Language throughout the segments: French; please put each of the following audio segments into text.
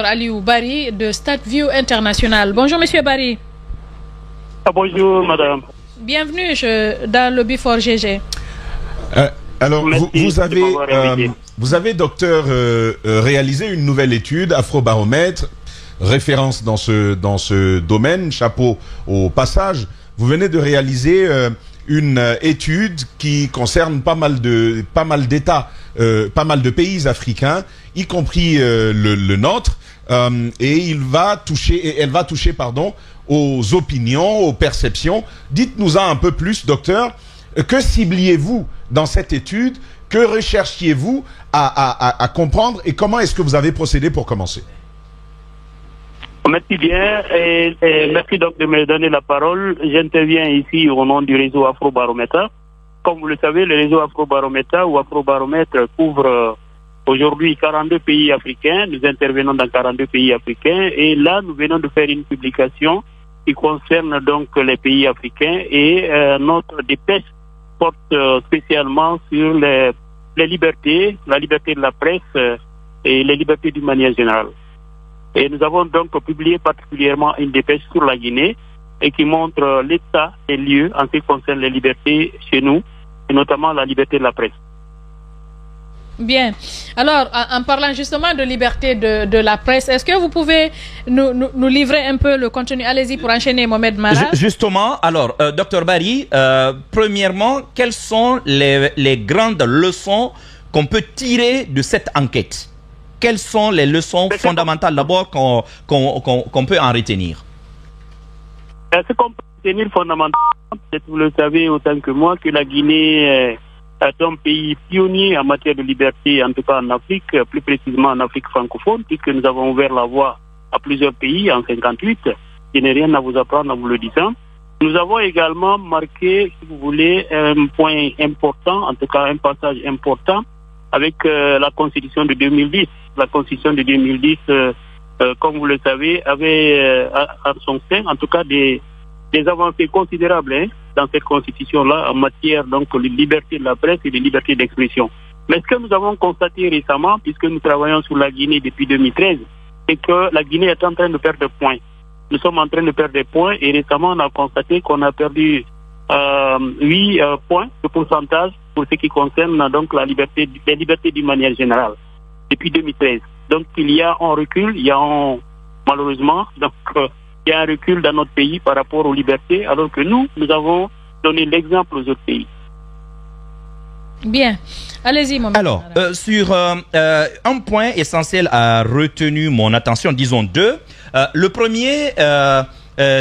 Aliou Barry de StatView International. Bonjour Monsieur Barry. Bonjour Madame. Bienvenue dans le Before GG. Alors vous avez docteur réalisé une nouvelle étude Afrobaromètre, référence dans ce domaine, chapeau au passage. Vous venez de réaliser une étude qui concerne pas mal d'États, pas mal de pays africains, y compris le nôtre, et elle va toucher aux opinions, aux perceptions. Dites-nous un peu plus, docteur. Que cibliez-vous dans cette étude? Que recherchiez-vous à comprendre, et comment est-ce que vous avez procédé pour commencer? Merci bien et merci donc de me donner la parole. J'interviens ici au nom du réseau Afrobaromètre. Comme vous le savez, le réseau Afrobaromètre ou Afrobaromètre couvre aujourd'hui 42 pays africains. Nous intervenons dans 42 pays africains et là nous venons de faire une publication qui concerne donc les pays africains et notre dépêche porte spécialement sur les libertés, la liberté de la presse et les libertés d'une manière générale. Et nous avons donc publié particulièrement une dépêche sur la Guinée et qui montre l'état des lieux en ce qui concerne les libertés chez nous, et notamment la liberté de la presse. Bien. Alors, en parlant justement de liberté de la presse, est-ce que vous pouvez nous livrer un peu le contenu? Allez-y pour enchaîner, Mohamed Mara. Justement, alors, Dr Barry, premièrement, quelles sont les grandes leçons qu'on peut tirer de cette enquête? Quelles sont les leçons fondamentales d'abord qu'on peut en retenir? Ce qu'on peut retenir fondamentalement, vous le savez autant que moi, que la Guinée est un pays pionnier en matière de liberté, en tout cas en Afrique, plus précisément en Afrique francophone, puisque nous avons ouvert la voie à plusieurs pays en 1958. Je n'ai rien à vous apprendre en vous le disant. Nous avons également marqué, si vous voulez, un point important, en tout cas un passage important, avec la Constitution de 2010. La Constitution de 2010, comme vous le savez, avait à son sein, en tout cas, des avancées considérables dans cette Constitution-là en matière donc de liberté de la presse et de liberté d'expression. Mais ce que nous avons constaté récemment, puisque nous travaillons sur la Guinée depuis 2013, c'est que la Guinée est en train de perdre des points. Nous sommes en train de perdre des points et récemment on a constaté qu'on a perdu 8 points de pourcentage pour ce qui concerne donc les libertés d'une manière générale depuis 2013. Donc il y a un recul, malheureusement, donc il y a un recul dans notre pays par rapport aux libertés, alors que nous avons donné l'exemple aux autres pays. Bien. Allez-y, Mohamed. Alors, sur un point essentiel a retenu mon attention, disons deux. Le premier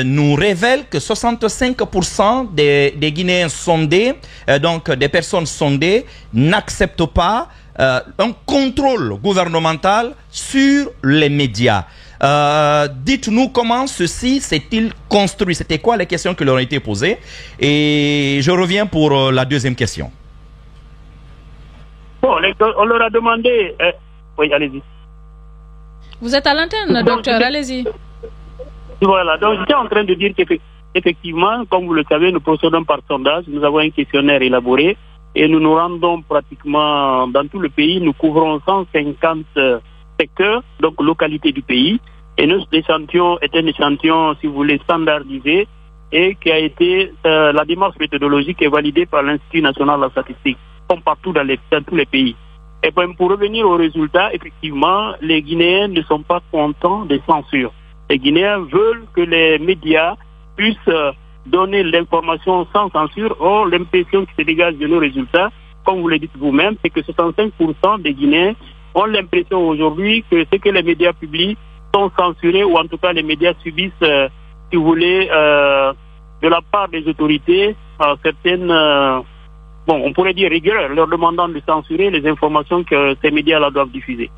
nous révèle que 65% des Guinéens sondés, donc des personnes sondées, n'acceptent pas un contrôle gouvernemental sur les médias. Dites-nous comment ceci s'est-il construit? C'était quoi les questions qui leur ont été posées? Et je reviens pour la deuxième question. Bon, on leur a demandé... oui, allez-y. Vous êtes à l'antenne, docteur, allez-y. Voilà, donc j'étais en train de dire qu'effectivement, comme vous le savez, nous procédons par sondage. Nous avons un questionnaire élaboré et nous nous rendons pratiquement dans tout le pays. Nous couvrons 150 secteurs, donc localités du pays. Et notre échantillon est un échantillon, si vous voulez, standardisé et qui a été, la démarche méthodologique est validée par l'Institut national de la statistique, comme partout dans tous les pays. Et bien, pour revenir aux résultats, effectivement, les Guinéens ne sont pas contents des censures. Les Guinéens veulent que les médias puissent donner l'information sans censure. Or, l'impression qui se dégage de nos résultats, comme vous le dites vous-même, c'est que 65% des Guinéens ont l'impression aujourd'hui que ce que les médias publient sont censurés, ou en tout cas les médias subissent, si vous voulez, de la part des autorités, certaines, on pourrait dire rigueur, leur demandant de censurer les informations que ces médias-là doivent diffuser.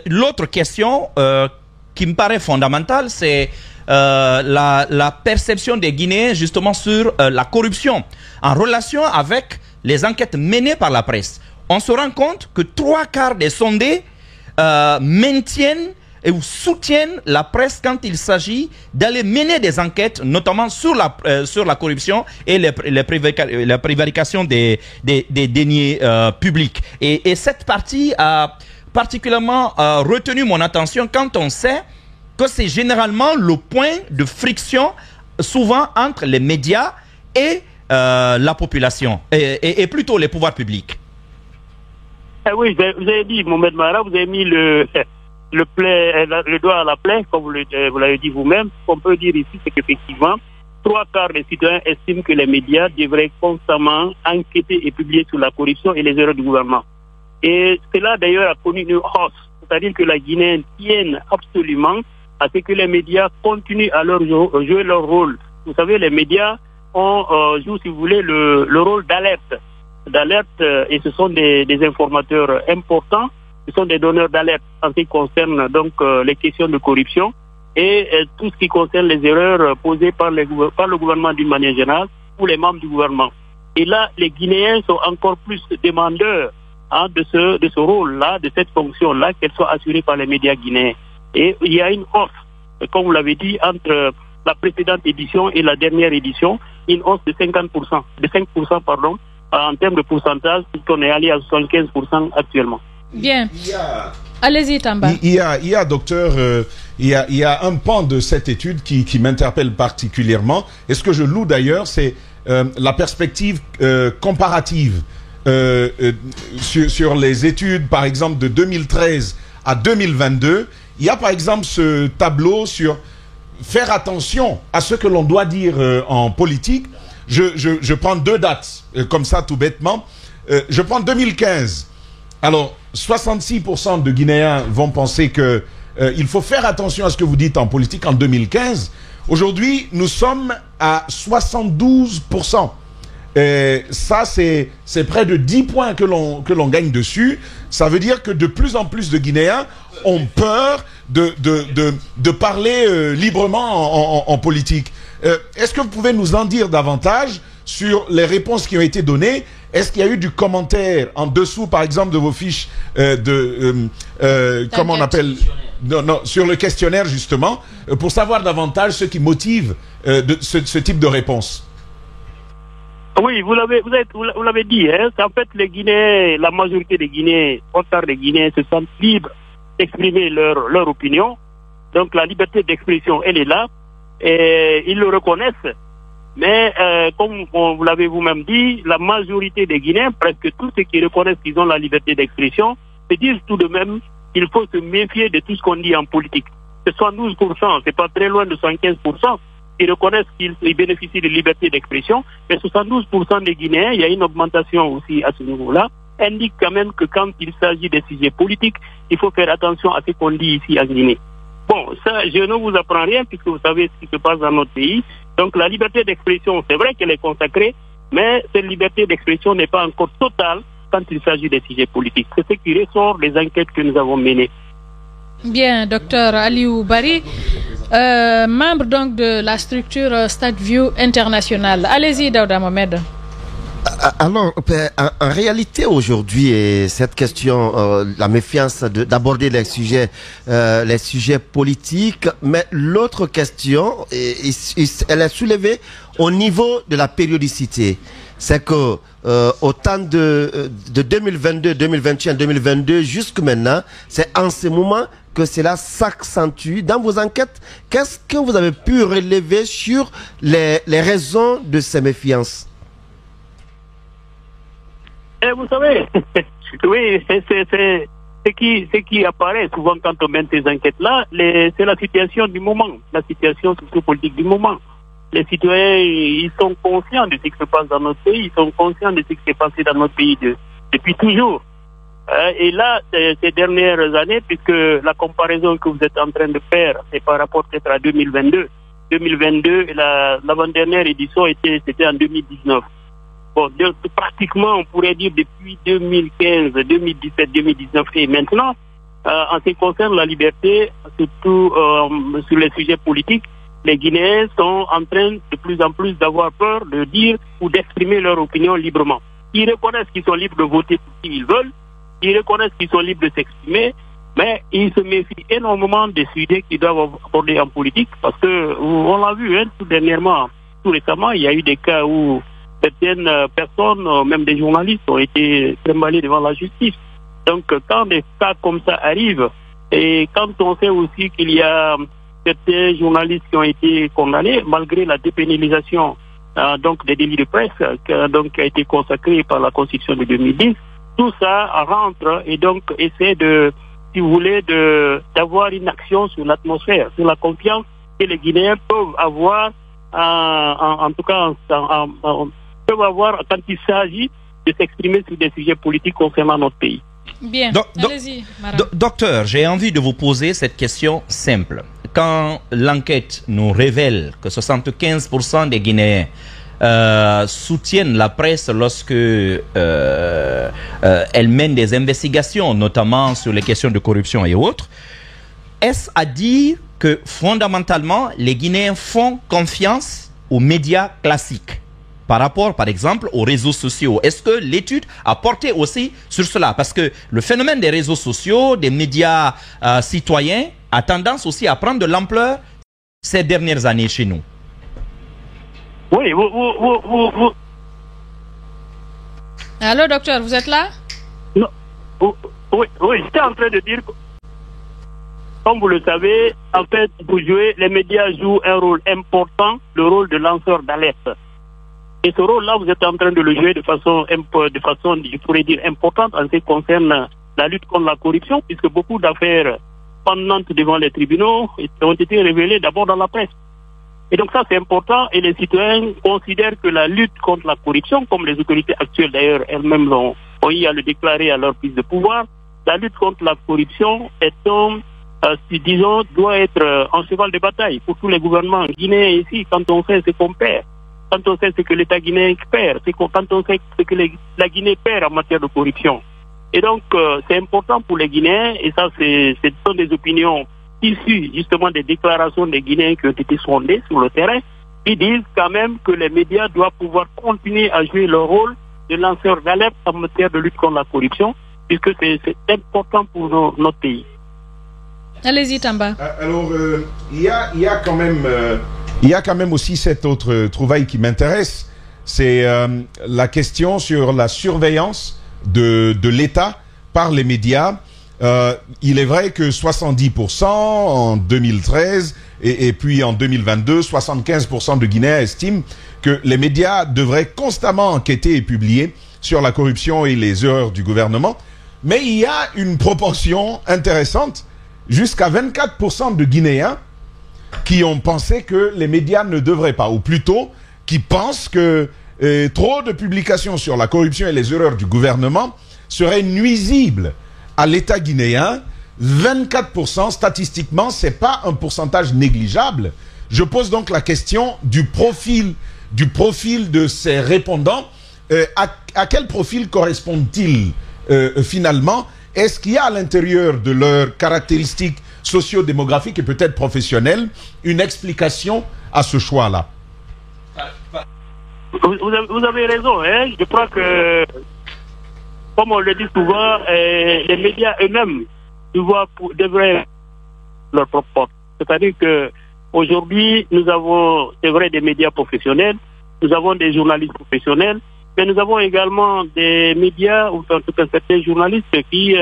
L'autre question qui me paraît fondamentale, c'est la perception des Guinéens justement sur la corruption en relation avec les enquêtes menées par la presse. On se rend compte que 3/4 des sondés maintiennent ou soutiennent la presse quand il s'agit d'aller mener des enquêtes, notamment sur la corruption et la prévarication des deniers publics. Et cette partie a particulièrement retenu mon attention quand on sait que c'est généralement le point de friction souvent entre les médias et la population, et plutôt les pouvoirs publics. Oui, vous avez dit, Mohamed Mara, vous avez mis le doigt à la plaie, comme vous l'avez dit vous-même. Ce qu'on peut dire ici, c'est qu'effectivement, 3/4 des citoyens estiment que les médias devraient constamment enquêter et publier sur la corruption et les erreurs du gouvernement. Et cela, d'ailleurs, a connu une hausse. C'est-à-dire que la Guinée tienne absolument à ce que les médias continuent à jouer leur rôle. Vous savez, les médias jouent, si vous voulez, le rôle d'alerte, et ce sont des informateurs importants, ce sont des donneurs d'alerte en ce qui concerne donc les questions de corruption et tout ce qui concerne les erreurs posées par le gouvernement d'une manière générale ou les membres du gouvernement. Et là, les Guinéens sont encore plus demandeurs de ce rôle-là, de cette fonction-là, qu'elle soit assurée par les médias guinéens. Et il y a une hausse, comme vous l'avez dit, entre la précédente édition et la dernière édition, une hausse de 5%, en termes de pourcentage, puisqu'on est allé à 75% actuellement. Bien. Allez-y, Tamba. Il y a, docteur, il y a un pan de cette étude qui m'interpelle particulièrement. Et ce que je loue d'ailleurs, c'est la perspective comparative sur les études, par exemple, de 2013 à 2022. Il y a, par exemple, ce tableau sur faire attention à ce que l'on doit dire en politique. Je prends deux dates, comme ça, tout bêtement. Je prends 2015. Alors, 66% de Guinéens vont penser que il faut faire attention à ce que vous dites en politique en 2015. Aujourd'hui, nous sommes à 72%. Ça, c'est près de 10 points que l'on gagne dessus. Ça veut dire que de plus en plus de Guinéens ont peur de parler librement en politique. Est-ce que vous pouvez nous en dire davantage sur les réponses qui ont été données? Est-ce qu'il y a eu du commentaire en dessous, par exemple, de vos fiches comment on appelle? Non, sur le questionnaire, justement, pour savoir davantage ce qui motive ce type de réponse? Oui, vous l'avez dit, hein, en fait, les Guinéens, la majorité des Guinéens, un quart des Guinéens se sentent libres d'exprimer leur opinion. Donc, la liberté d'expression, elle est là, et ils le reconnaissent. Mais, comme vous l'avez vous-même dit, la majorité des Guinéens, presque tous ceux qui reconnaissent qu'ils ont la liberté d'expression, se disent tout de même qu'il faut se méfier de tout ce qu'on dit en politique. C'est 72%, c'est pas très loin de 75%. Ils reconnaissent qu'ils bénéficient de liberté d'expression, mais 72% des Guinéens, il y a une augmentation aussi à ce niveau-là, indiquent quand même que quand il s'agit des sujets politiques, il faut faire attention à ce qu'on dit ici en Guinée. Bon, ça, je ne vous apprends rien puisque vous savez ce qui se passe dans notre pays. Donc la liberté d'expression, c'est vrai qu'elle est consacrée, mais cette liberté d'expression n'est pas encore totale quand il s'agit des sujets politiques. C'est ce qui ressort des enquêtes que nous avons menées. Bien, docteur Aliou Bari, membre donc de la structure StatView International. Allez-y, Daouda Mohamed. Alors, en réalité, aujourd'hui, cette question, la méfiance d'aborder les sujets politiques, mais l'autre question, elle est soulevée au niveau de la périodicité. C'est que au temps de 2022, 2021, 2022, jusque maintenant, c'est en ce moment que cela s'accentue. Dans vos enquêtes, qu'est-ce que vous avez pu relever sur les raisons de ces méfiances? Vous savez, oui, c'est ce qui apparaît souvent quand on mène ces enquêtes-là, c'est la situation du moment, la situation sociopolitique du moment. Les citoyens, ils sont conscients de ce qui se passe dans notre pays, ils sont conscients de ce qui s'est passé dans notre pays depuis toujours. Et là, ces dernières années, puisque la comparaison que vous êtes en train de faire, c'est par rapport peut-être à 2022. 2022, l'avant-dernière édition c'était en 2019. Bon, pratiquement, on pourrait dire depuis 2015, 2017, 2019 et maintenant, en ce qui concerne la liberté, surtout sur les sujets politiques, les Guinéens sont en train de plus en plus d'avoir peur de dire ou d'exprimer leur opinion librement. Ils reconnaissent qu'ils sont libres de voter pour qui ils veulent, ils reconnaissent qu'ils sont libres de s'exprimer, mais ils se méfient énormément des sujets qu'ils doivent aborder en politique, parce que on l'a vu, hein, tout récemment, il y a eu des cas où certaines personnes, même des journalistes, ont été trimballés devant la justice. Donc, quand des cas comme ça arrivent, et quand on sait aussi qu'il y a certains journalistes qui ont été condamnés, malgré la dépénalisation donc des délits de presse qui a été consacrée par la Constitution de 2010, tout ça rentre et donc essaie de, si vous voulez, d'avoir une action sur l'atmosphère, sur la confiance que les Guinéens peuvent avoir, en tout cas, peuvent avoir quand il s'agit de s'exprimer sur des sujets politiques concernant notre pays. Bien, allez-y, docteur, j'ai envie de vous poser cette question simple. Quand l'enquête nous révèle que 75% des Guinéens soutiennent la presse lorsque elle mène des investigations, notamment sur les questions de corruption et autres, est-ce à dire que fondamentalement les Guinéens font confiance aux médias classiques par rapport, par exemple, aux réseaux sociaux? Est-ce que l'étude a porté aussi sur cela? Parce que le phénomène des réseaux sociaux, des médias citoyens, a tendance aussi à prendre de l'ampleur ces dernières années chez nous. Oui, Allô, docteur, vous êtes là? Non. Oui, j'étais en train de dire que, comme vous le savez, en fait, les médias jouent un rôle important, le rôle de lanceur d'alerte. Et ce rôle-là, vous êtes en train de le jouer de façon, je pourrais dire, importante en ce qui concerne la lutte contre la corruption, puisque beaucoup d'affaires pendantes devant les tribunaux ont été révélées d'abord dans la presse. Et donc ça, c'est important, et les citoyens considèrent que la lutte contre la corruption, comme les autorités actuelles d'ailleurs elles-mêmes ont eu à le déclarer à leur prise de pouvoir, la lutte contre la corruption doit être un cheval de bataille pour tous les gouvernements guinéens ici, quand on sait ce qu'on perd. Quand on sait ce que l'État guinéen perd, quand on sait ce que la Guinée perd en matière de corruption. Et donc, c'est important pour les Guinéens, et ça, ce sont des opinions issues justement des déclarations des Guinéens qui ont été sondés sur le terrain, qui disent quand même que les médias doivent pouvoir continuer à jouer leur rôle de lanceur d'alerte en matière de lutte contre la corruption, puisque c'est important pour notre pays. Allez-y, Tamba. Alors, il y a quand même aussi cette autre trouvaille qui m'intéresse, c'est la question sur la surveillance de l'État par les médias. Il est vrai que 70% en 2013 et puis en 2022, 75% de Guinéens estiment que les médias devraient constamment enquêter et publier sur la corruption et les erreurs du gouvernement. Mais il y a une proportion intéressante, jusqu'à 24% de Guinéens qui ont pensé que les médias ne devraient pas, ou plutôt qui pensent que trop de publications sur la corruption et les erreurs du gouvernement seraient nuisibles à l'État guinéen. 24%, statistiquement, c'est pas un pourcentage négligeable. Je pose donc la question du profil de ces répondants. À quel profil correspondent-ils finalement? Est-ce qu'il y a à l'intérieur de leurs caractéristiques socio-démographiques et peut-être professionnelles une explication à ce choix-là? Vous avez raison, hein. Je crois que, comme on le dit souvent, les médias eux-mêmes devraient leur propre porte. C'est-à-dire que aujourd'hui, nous avons, c'est vrai, des médias professionnels, nous avons des journalistes professionnels, mais nous avons également des médias, ou en tout cas certains journalistes qui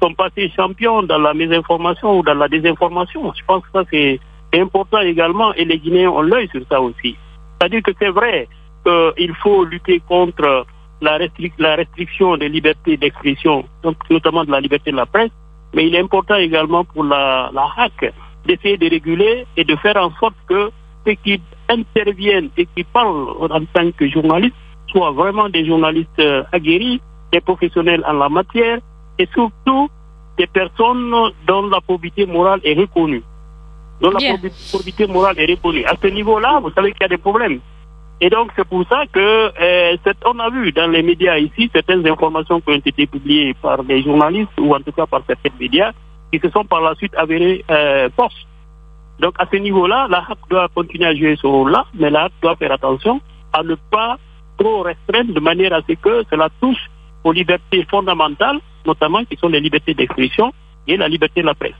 sont passés champions dans la mésinformation ou dans la désinformation. Je pense que ça c'est important également, et les Guinéens ont l'œil sur ça aussi. C'est-à-dire que c'est vrai qu'il faut lutter contre la restriction des libertés d'expression, donc notamment de la liberté de la presse, mais il est important également pour la HAC d'essayer de réguler et de faire en sorte que ceux qui interviennent et qui parlent en tant que journalistes soient vraiment des journalistes aguerris, des professionnels en la matière, et surtout des personnes dont la probité morale est reconnue. Probité morale est reconnue. À ce niveau-là, vous savez qu'il y a des problèmes. Et donc, c'est pour ça que on a vu dans les médias ici certaines informations qui ont été publiées par des journalistes, ou en tout cas par certains médias, qui se sont par la suite avérées fausses. Donc, à ce niveau-là, la HAC doit continuer à jouer ce rôle-là, mais la HAC doit faire attention à ne pas trop restreindre de manière à ce que cela touche aux libertés fondamentales, notamment qui sont les libertés d'expression et la liberté de la presse.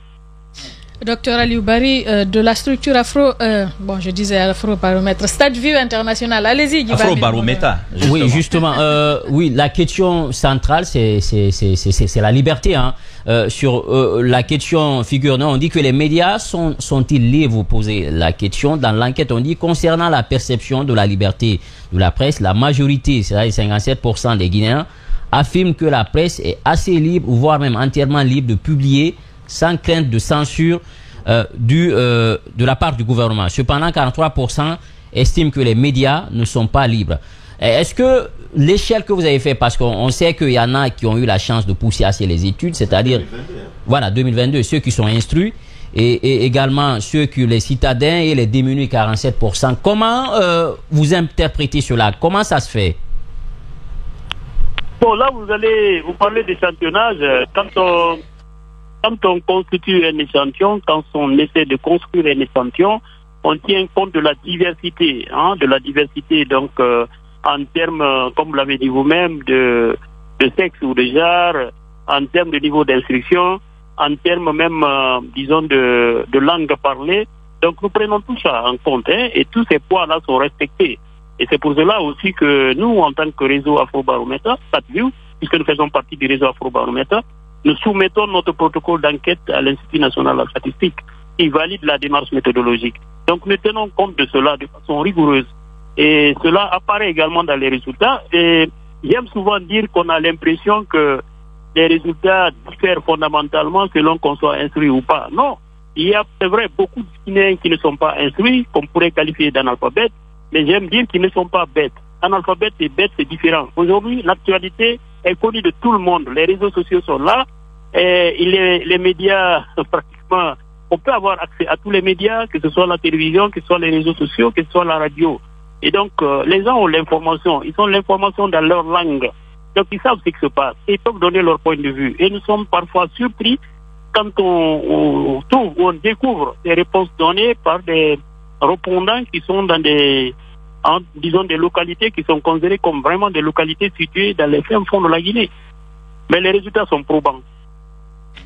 Docteur Aliou Bari, de la structure Afrobaromètre, Stade Vue International. Allez-y, Afrobaromètre. Oui, justement, oui, la question centrale, c'est la liberté. Hein. Sur la question figurant, on dit que les médias sont-ils libres? Vous posez la question. Dans l'enquête, on dit concernant la perception de la liberté de la presse, la majorité, c'est-à-dire 57% des Guinéens, affirment que la presse est assez libre, voire même entièrement libre de publier sans crainte de censure de la part du gouvernement. Cependant, 43% estiment que les médias ne sont pas libres. Est-ce que l'échelle que vous avez fait, parce qu'on sait qu'il y en a qui ont eu la chance de pousser assez les études, c'est-à-dire 2022, ceux qui sont instruits, et également ceux qui les citadins et les démunis 47%. Comment vous interprétez cela? Comment ça se fait? Bon, là, vous parlez d'échantillonnage. Quand on constitue un échantillon, quand on essaie de construire un échantillon, on tient compte de la diversité, donc en termes, comme vous l'avez dit vous-même, de sexe ou de genre, en termes de niveau d'instruction, en termes même, disons, de langue parlée. Donc nous prenons tout ça en compte, et tous ces points-là sont respectés. Et c'est pour cela aussi que nous, en tant que réseau Afrobaromètre, puisque nous faisons partie du réseau Afrobaromètre, nous soumettons notre protocole d'enquête à l'Institut national de la statistique qui valide la démarche méthodologique. Donc nous tenons compte de cela de façon rigoureuse. Et cela apparaît également dans les résultats. Et j'aime souvent dire qu'on a l'impression que les résultats diffèrent fondamentalement selon qu'on soit instruit ou pas. Non, il y a, c'est vrai, beaucoup de Guinéens qui ne sont pas instruits, qu'on pourrait qualifier d'analphabètes, mais j'aime dire qu'ils ne sont pas bêtes. Analphabète et bête, c'est différent. Aujourd'hui, l'actualité est connue de tout le monde. Les réseaux sociaux sont là. Et les médias, pratiquement, on peut avoir accès à tous les médias, que ce soit la télévision, que ce soit les réseaux sociaux, que ce soit la radio. Et donc, les gens ont l'information. Ils ont l'information dans leur langue. Donc, ils savent ce qui se passe. Et ils peuvent donner leur point de vue. Et nous sommes parfois surpris quand on trouve ou on découvre des réponses données par des répondants qui sont dans des localités qui sont considérées comme vraiment des localités situées dans les fins fonds de la Guinée. Mais les résultats sont probants.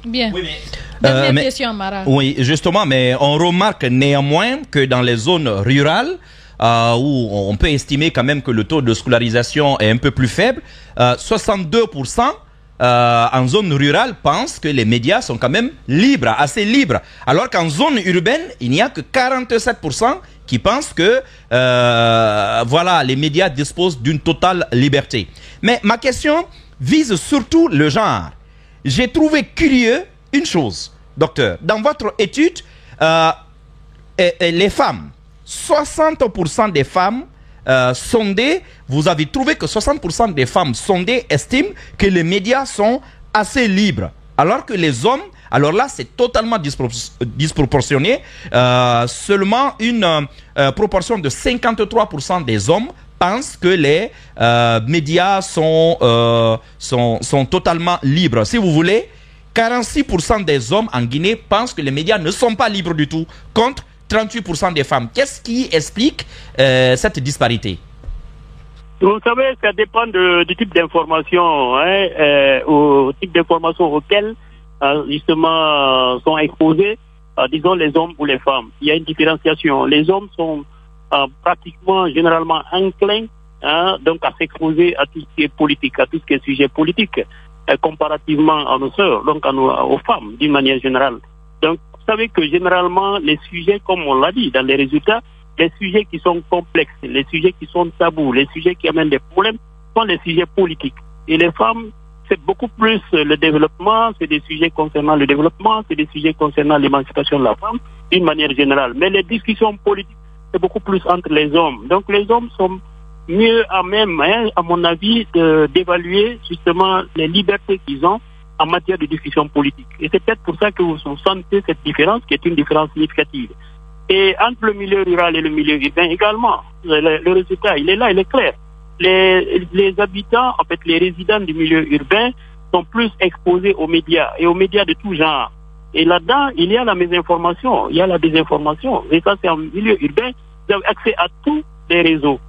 Bien. Oui, Dernière question, Mara. Oui, justement, mais on remarque néanmoins que dans les zones rurales, où on peut estimer quand même que le taux de scolarisation est un peu plus faible, 62% en zone rurale pensent que les médias sont quand même libres, assez libres. Alors qu'en zone urbaine, il n'y a que 47% qui pensent que voilà, les médias disposent d'une totale liberté. Mais ma question vise surtout le genre. J'ai trouvé curieux une chose, docteur. Dans votre étude, les femmes, 60% des femmes sondées, vous avez trouvé que 60% des femmes sondées estiment que les médias sont assez libres. Alors que les hommes, alors là c'est totalement disproportionné, seulement une proportion de 53% des hommes pensent que les médias sont totalement libres. Si vous voulez, 46% des hommes en Guinée pensent que les médias ne sont pas libres du tout, contre 38% des femmes. Qu'est-ce qui explique cette disparité? Vous savez, ça dépend du type d'information, au type d'information auquel justement sont exposés, disons les hommes ou les femmes. Il y a une différenciation. Les hommes sont pratiquement, généralement enclins, donc à s'exposer à tout ce qui est politique, à tout ce qui est sujet politique, comparativement à nos sœurs, donc aux femmes, d'une manière générale. Donc, vous savez que généralement, les sujets, comme on l'a dit dans les résultats, les sujets qui sont complexes, les sujets qui sont tabous, les sujets qui amènent des problèmes, sont les sujets politiques. Et les femmes, c'est beaucoup plus le développement, c'est des sujets concernant le développement, c'est des sujets concernant l'émancipation de la femme, d'une manière générale. Mais les discussions politiques, c'est beaucoup plus entre les hommes. Donc les hommes sont mieux à même, à mon avis, d'évaluer justement les libertés qu'ils ont en matière de discussion politique. Et c'est peut-être pour ça que vous sentez cette différence, qui est une différence significative. Et entre le milieu rural et le milieu urbain également, le résultat, il est là, il est clair. Les habitants, en fait, les résidents du milieu urbain sont plus exposés aux médias, et aux médias de tout genre. Et là-dedans, il y a la mésinformation, il y a la désinformation. Et ça, c'est en milieu urbain, vous avez accès à tous les réseaux.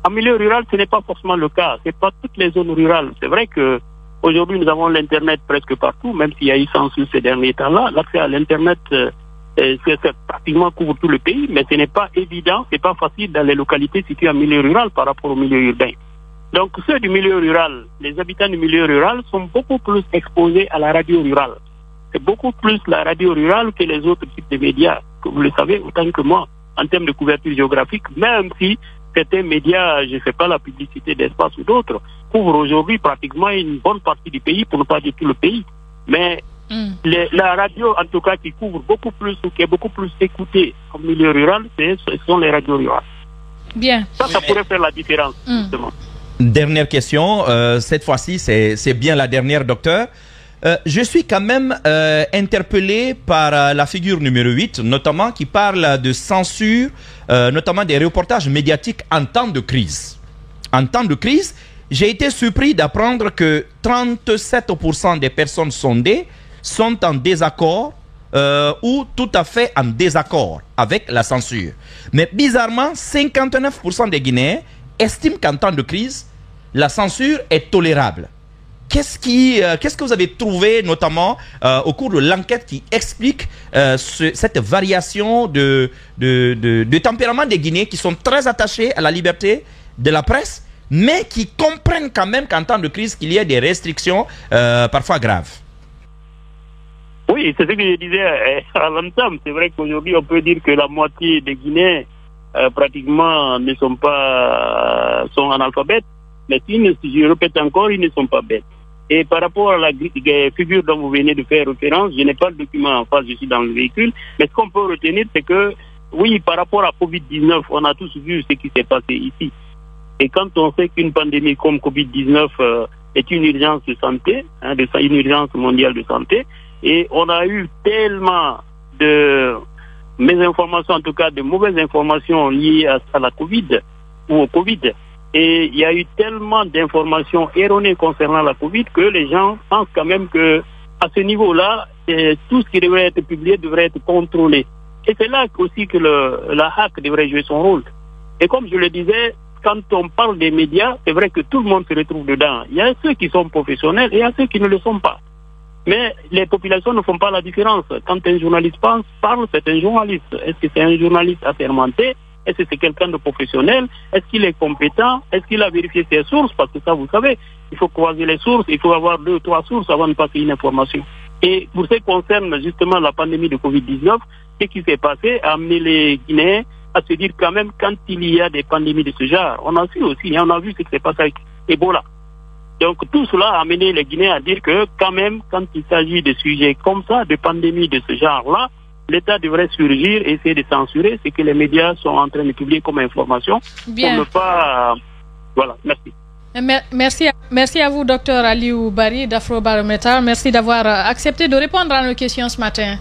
En milieu rural, ce n'est pas forcément le cas. C'est pas toutes les zones rurales. C'est vrai que aujourd'hui, nous avons l'Internet presque partout, même s'il y a eu censure ces derniers temps-là. L'accès à l'Internet ça pratiquement couvre tout le pays, mais ce n'est pas évident, c'est pas facile dans les localités situées en milieu rural par rapport au milieu urbain. Donc ceux du milieu rural, les habitants du milieu rural sont beaucoup plus exposés à la radio rurale. C'est beaucoup plus la radio rurale que les autres types de médias, que vous le savez autant que moi, en termes de couverture géographique, même si certains médias, je ne fais pas la publicité d'Espace ou d'autres, couvrent aujourd'hui pratiquement une bonne partie du pays, pour ne pas dire tout le pays. Mais la radio, en tout cas, qui couvre beaucoup plus, ou qui est beaucoup plus écoutée en milieu rural, ce sont les radios rurales. Bien. Ça pourrait faire la différence, justement. Dernière question, cette fois-ci, c'est bien la dernière, docteur. Je suis quand même interpellé par la figure numéro 8, notamment qui parle de censure, notamment des reportages médiatiques en temps de crise. En temps de crise, j'ai été surpris d'apprendre que 37% des personnes sondées sont en désaccord ou tout à fait en désaccord avec la censure. Mais bizarrement, 59% des Guinéens estiment qu'en temps de crise, la censure est tolérable. Qu'est-ce que vous avez trouvé, notamment au cours de l'enquête, qui explique cette variation de tempérament des Guinéens qui sont très attachés à la liberté de la presse, mais qui comprennent quand même qu'en temps de crise, qu'il y a des restrictions parfois graves? Oui, c'est ce que je disais à l'entame. C'est vrai qu'aujourd'hui, on peut dire que la moitié des Guinéens pratiquement ne sont pas sont analphabètes, mais je répète encore, ils ne sont pas bêtes. Et par rapport à la figure dont vous venez de faire référence, je n'ai pas le document en face, je suis dans le véhicule, mais ce qu'on peut retenir, c'est que, oui, par rapport à Covid-19, on a tous vu ce qui s'est passé ici. Et quand on sait qu'une pandémie comme Covid-19 est une urgence de santé, une urgence mondiale de santé, et on a eu tellement de mésinformations, en tout cas de mauvaises informations liées à la Covid ou au Covid, et il y a eu tellement d'informations erronées concernant la Covid que les gens pensent quand même que à ce niveau-là, tout ce qui devrait être publié devrait être contrôlé. Et c'est là aussi que la hack devrait jouer son rôle. Et comme je le disais, quand on parle des médias, c'est vrai que tout le monde se retrouve dedans. Il y a ceux qui sont professionnels et il y a ceux qui ne le sont pas. Mais les populations ne font pas la différence. Quand un journaliste parle, c'est un journaliste. Est-ce que c'est un journaliste assermenté? Est-ce que c'est quelqu'un de professionnel? Est-ce qu'il est compétent? Est-ce qu'il a vérifié ses sources? Parce que ça, vous savez, il faut croiser les sources, il faut avoir 2 ou 3 sources avant de passer une information. Et pour ce qui concerne justement la pandémie de Covid-19, ce qui s'est passé a amené les Guinéens à se dire quand même, quand il y a des pandémies de ce genre, on a su aussi, on a vu ce qui s'est passé avec Ebola. Donc tout cela a amené les Guinéens à dire que quand même, quand il s'agit de sujets comme ça, de pandémies de ce genre-là, l'État devrait surgir et essayer de censurer ce que les médias sont en train de publier comme information. Bien. Pour ne pas... Voilà, merci. Merci à vous, Dr Aliou Bari d'Afrobaromètre. Merci d'avoir accepté de répondre à nos questions ce matin.